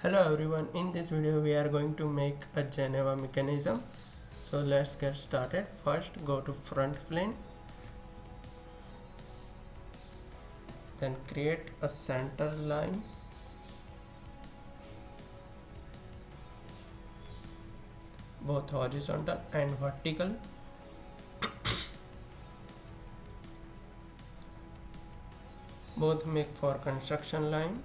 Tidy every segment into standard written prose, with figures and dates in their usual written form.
Hello everyone, in this video we are going to make a Geneva mechanism. So let's get started. First go to front plane, then create a center line, both horizontal and vertical. Both make for construction line.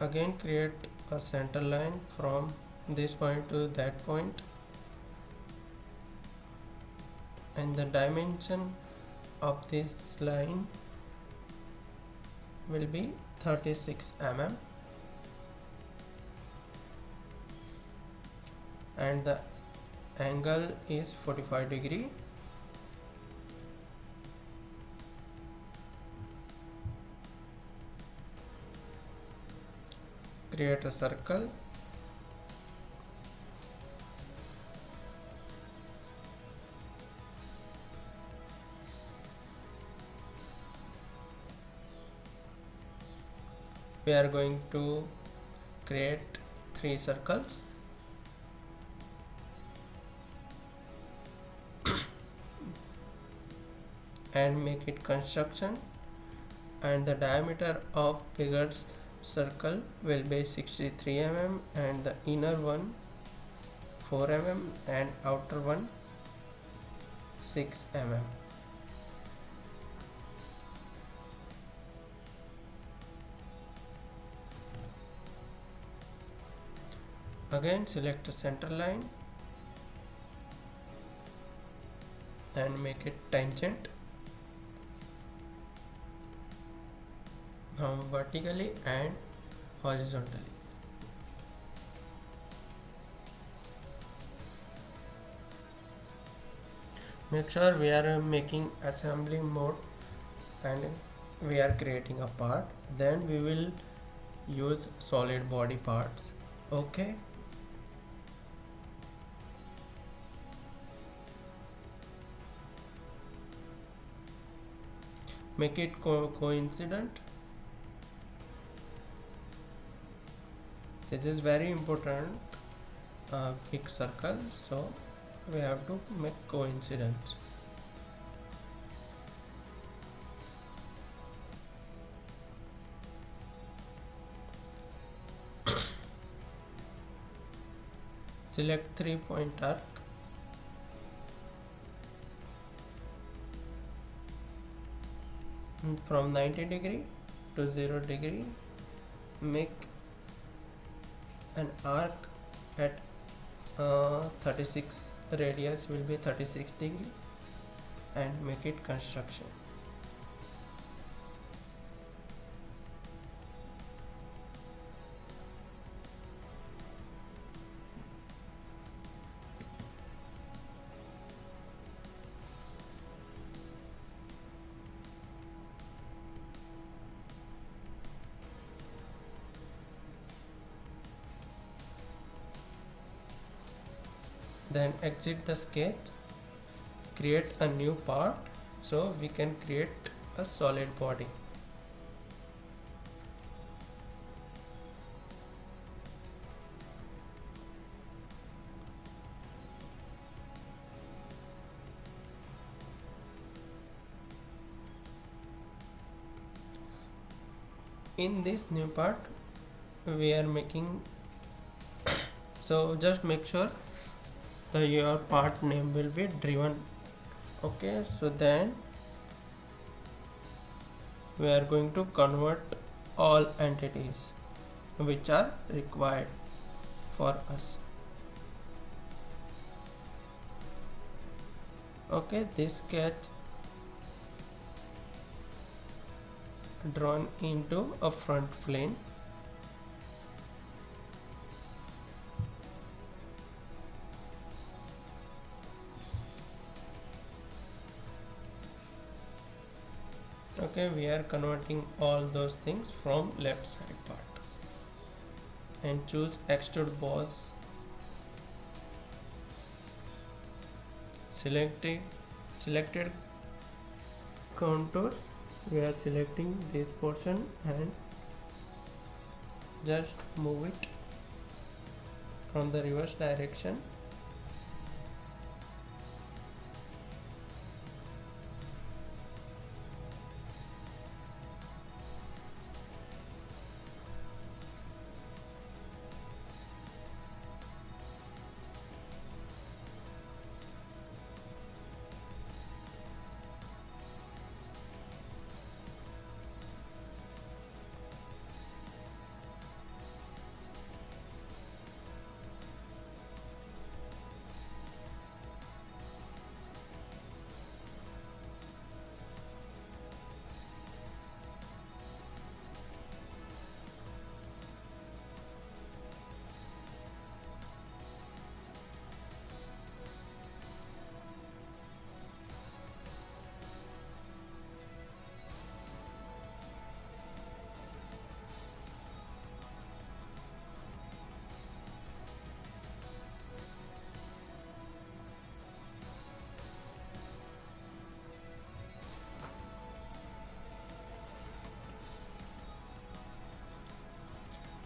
Again create a center line from this point to that point, and the dimension of this line will be 36 mm, and the angle is 45 degree. Create a circle, we are going to create 3 circles. And make it construction, and the diameter of bigger circle will be 63 mm, and the inner one 4 mm and outer one 6 mm. Again select a center line and make it tangent vertically and horizontally. Make sure we are making assembly mode and we are creating a part, then we will use solid body parts. Okay, make it coincident. This is very important, big circle, so we have to make coincidence. Select 3-point arc. From 90 degree to 0 degree, make an arc at 36 radius will be 36 degree, and make it construction. Then exit the sketch, create a new part, so we can create a solid body. In this new part we are making so just make sure that your part name will be driven. Okay, so then we are going to convert all entities which are required for us. Okay, this sketch drawn into a front plane. Okay, we are converting all those things from left side part, and choose extrude boss. Selected contours, we are selecting this portion and just move it from the reverse direction.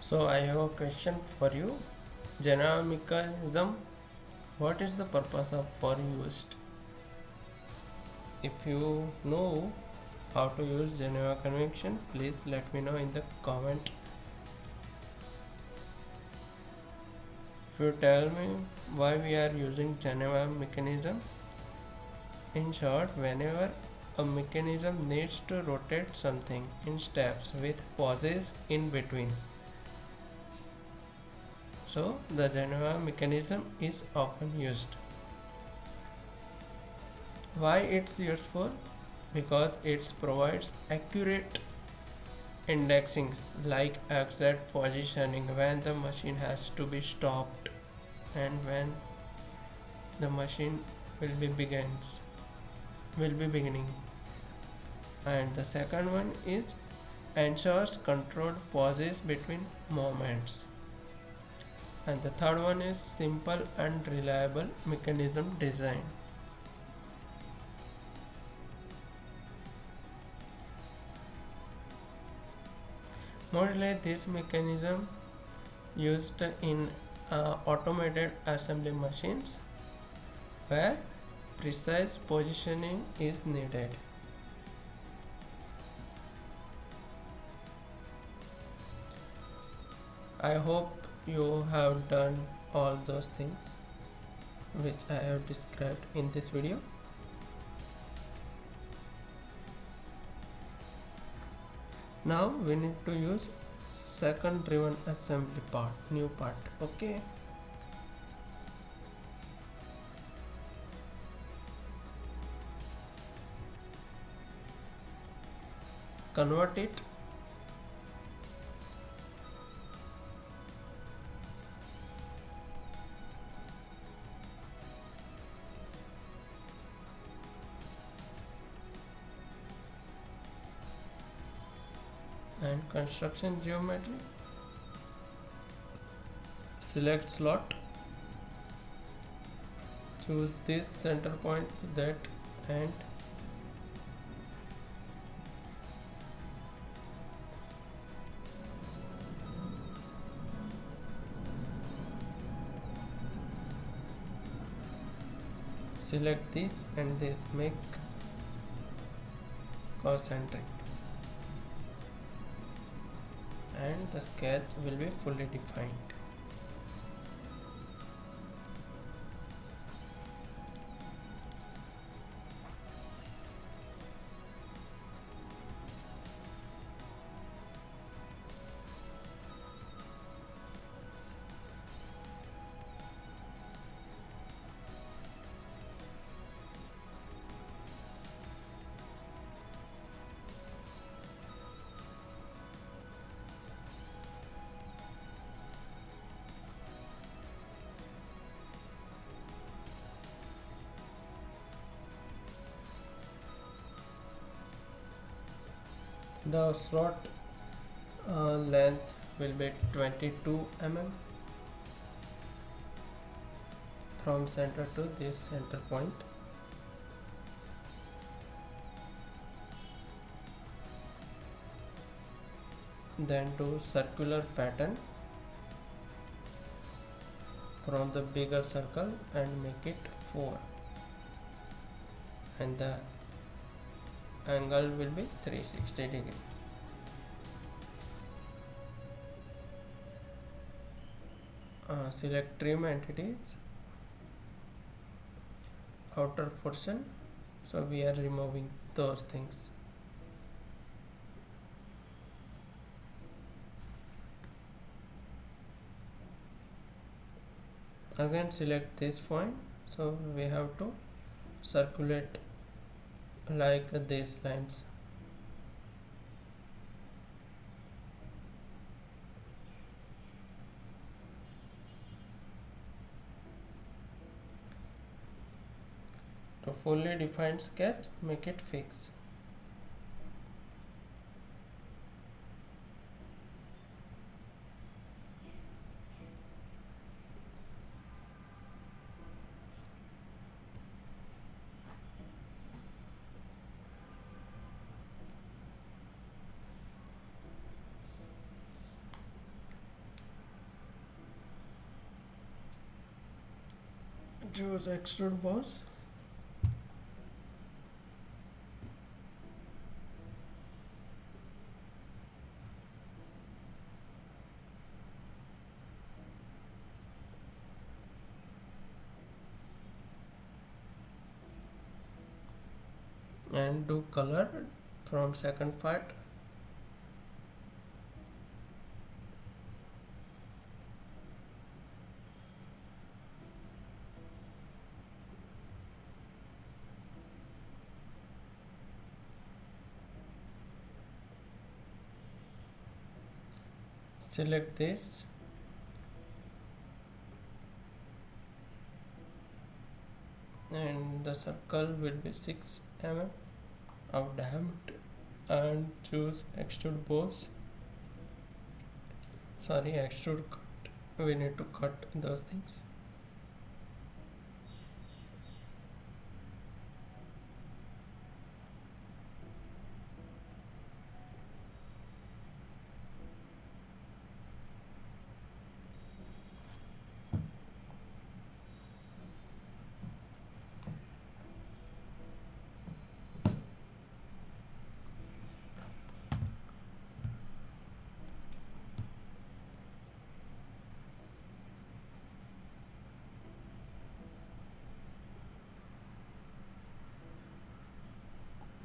So I have a question for you. Geneva mechanism, what is the purpose of for used? If you know how to use Geneva convention, please let me know in the comment. If you tell me why we are using Geneva mechanism, in short, whenever a mechanism needs to rotate something in steps with pauses in between, so the Geneva mechanism is often used. Why it's useful? Because it provides accurate indexings like exact positioning when the machine has to be stopped and when the machine will be beginning. And the second one is ensures controlled pauses between movements. And the third one is simple and reliable mechanism design. Mostly this mechanism used in automated assembly machines where precise positioning is needed. I hope you have done all those things which I have described in this video. Now we need to use second driven assembly part, new part. Okay. Convert it and construction geometry, select slot, choose this center point, that, and select this and this, make concentric, and the sketch will be fully defined. The slot length will be 22 mm from center to this center point. then do circular pattern from the bigger circle and make it 4, and the angle will be 360 degree. Select trim entities, outer portion, so we are removing those things. Again select this point, so we have to circulate like these lines. To fully defined sketch, make it fix. Choose extrude boss. And do color from second part. Select this, and the circle will be 6 mm of diameter, and choose extrude boss. Sorry, extrude cut. We need to cut those things.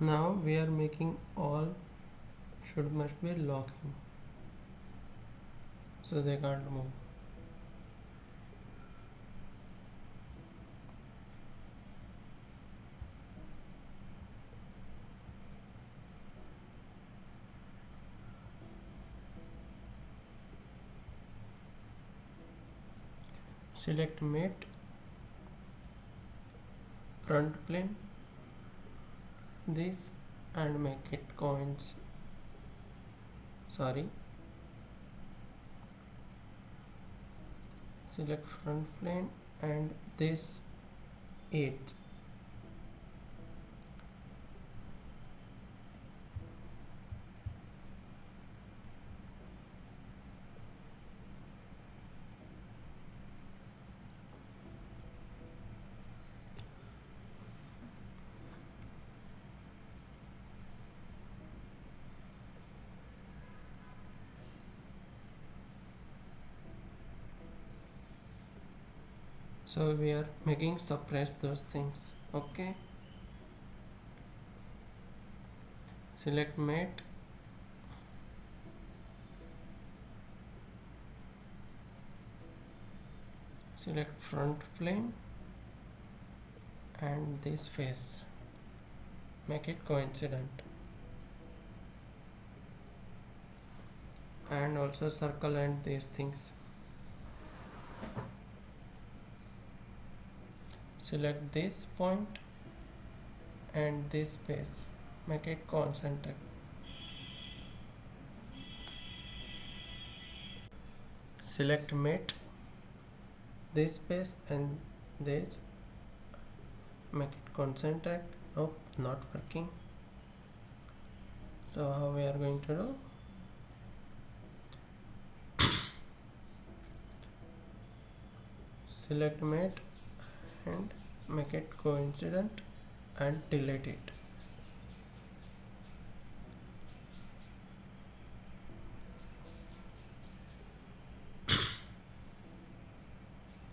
Now we are making all must be locking, so they can't move. Select mate, front plane, this, and make it coins. Sorry, select front plane and this 8. So we are making suppress those things. Okay, select mate, select front plane and this face, make it coincident, and also circle and these things. Select this point and this space, make it concentric. Select mate, this space and this, make it concentric. Nope, not working. So how we are going to do? Select mate and make it coincident and delete it.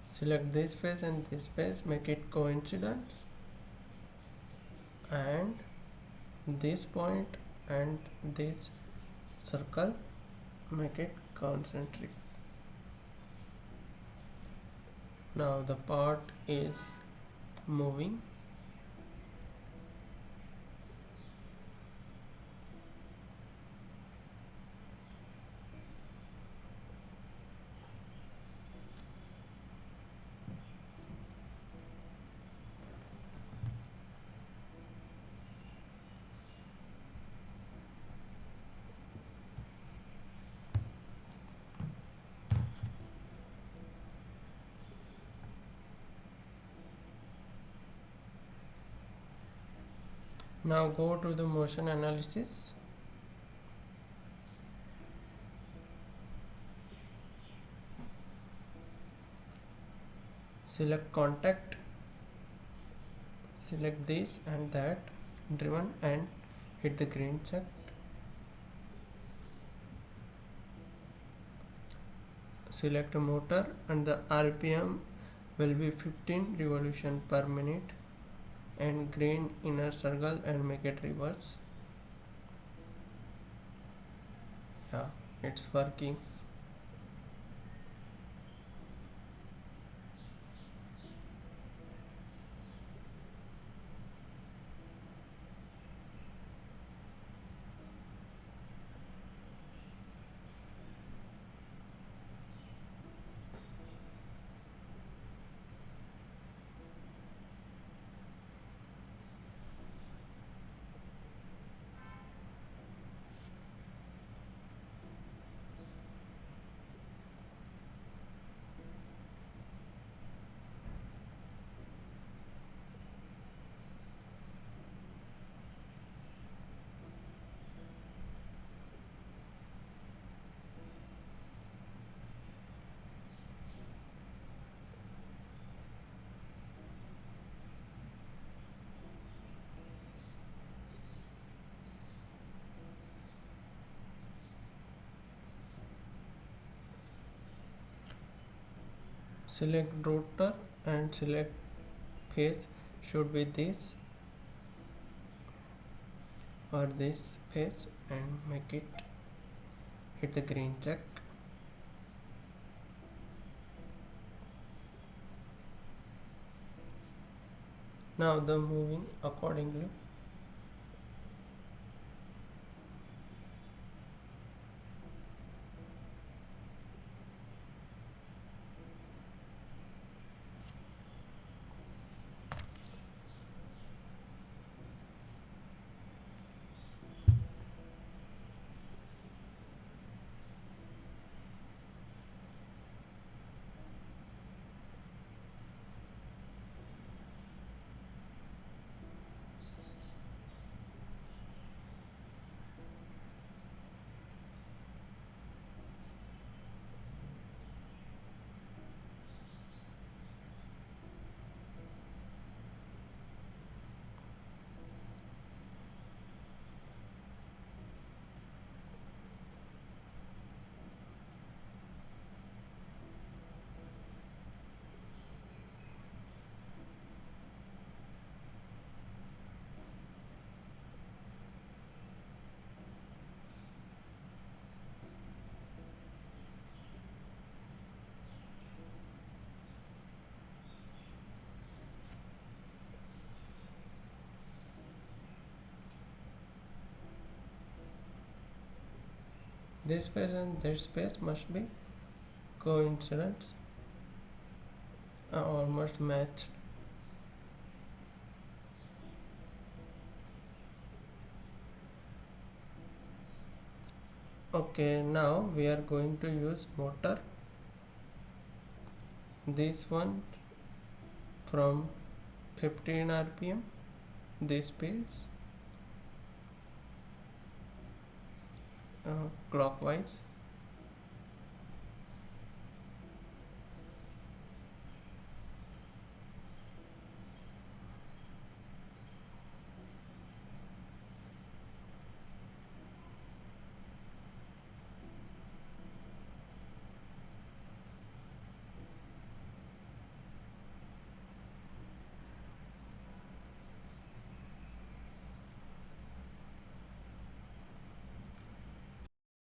Select this face and this face, make it coincidence, and this point and this circle, make it concentric. Now the part is moving. Now go to the motion analysis. Select contact, select this and that, driven, and hit the green check. Select a motor and the RPM will be 15 revolution per minute, and green inner circle and make it reverse. Yeah, it's working. Select rotor and select phase, should be this or this phase, and make it hit the green check. Now the moving accordingly. This space and that space must be coincidence, almost matched. Okay, now we are going to use motor. This one from 15 RPM, this space clockwise,